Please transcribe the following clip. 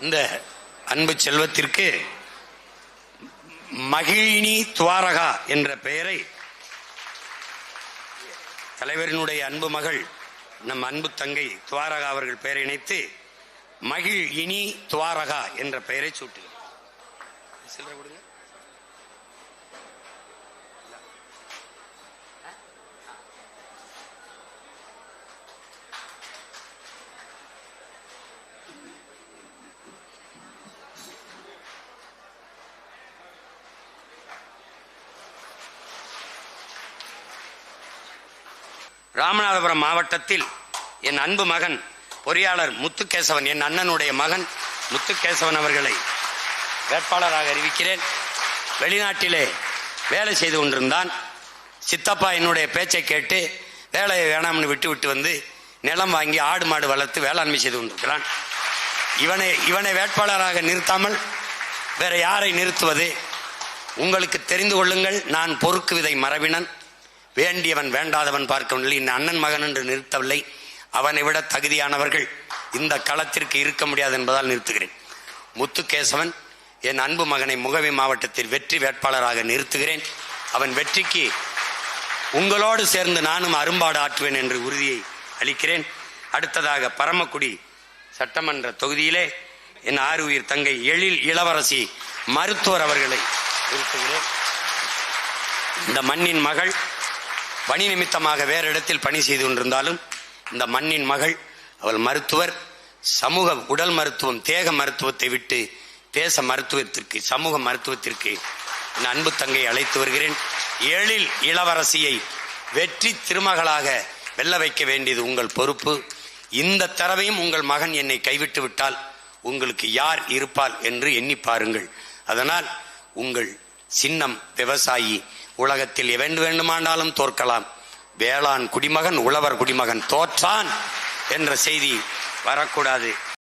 இந்த அன்பு செல்வத்திற்கு மகிழினி துவாரகா என்ற பெயரை தலைவரினுடைய அன்பு மகள் நம் அன்பு தங்கை துவாரகா அவர்கள் பெயரை இணைத்து மகிழ் இனி துவாரகா என்ற பெயரை சூட்டு. ராமநாதபுரம் மாவட்டத்தில் என் அன்பு மகன் பொறியாளர் முத்துகேசவன், என் அண்ணனுடைய மகன் முத்துகேசவன் அவர்களை வேட்பாளராக அறிவிக்கிறேன். வெளிநாட்டிலே வேலை செய்து கொண்டிருந்தான். சித்தப்பா என்னுடைய பேச்சை கேட்டு வேலையை வேணாம்னு விட்டு வந்து நிலம் வாங்கி ஆடு மாடு வளர்த்து வேளாண்மை செய்து கொண்டிருக்கிறான். இவனை வேட்பாளராக நிறுத்தாமல் வேற யாரை நிறுத்துவது? உங்களுக்கு தெரிந்து கொள்ளுங்கள், நான் பொறுக்கு விதை மரபினன், வேண்டியவன் வேண்டாதவன் பார்க்கவில்லை. இந்த அண்ணன் மகன் என்று நிறுத்தவில்லை. அவனை விட தகுதியானவர்கள் இந்த களத்திற்கு இருக்க முடியாது என்பதால் நிறுத்துகிறேன். முத்துகேசவன் என் அன்பு மகனை முகவி மாவட்டத்தில் வெற்றி வேட்பாளராக நிறுத்துகிறேன். அவன் வெற்றிக்கு உங்களோடு சேர்ந்து நானும் அரும்பாடு ஆற்றுவேன் என்று உறுதியை அளிக்கிறேன். அடுத்ததாக பரமக்குடி சட்டமன்ற தொகுதியிலே என் ஆறுயிர் தங்கை எழில் இளவரசி மருத்துவர் அவர்களை நிறுத்துகிறேன். இந்த மண்ணின் மகள் பணி நிமித்தமாக வேறு இடத்தில் பணி செய்து கொண்டிருந்தாலும் இந்த மண்ணின் மகள், அவள் மருத்துவர். சமூக உடல் மருத்துவம், தேக மருத்துவத்தை விட்டு தேச மருத்துவத்திற்கு, சமூக மருத்துவத்திற்கு என் அன்பு தங்கை அழைத்து வருகிறேன். எழில் இளவரசியை வெற்றி திருமகளாக வெல்ல வைக்க வேண்டியது உங்கள் பொறுப்பு. இந்த தடவையும் உங்கள் மகன் என்னை கைவிட்டு விட்டால் உங்களுக்கு யார் இருப்பால் என்று எண்ணி பாருங்கள். அதனால் உங்கள் சின்னம் விவசாயி. உலகத்தில் எவன் வேண்டுமானாலும் தோற்கலாம், வேளாண் குடிமகன் உழவர் குடிமகன் தோற்றான் என்ற செய்தி வரக்கூடாது.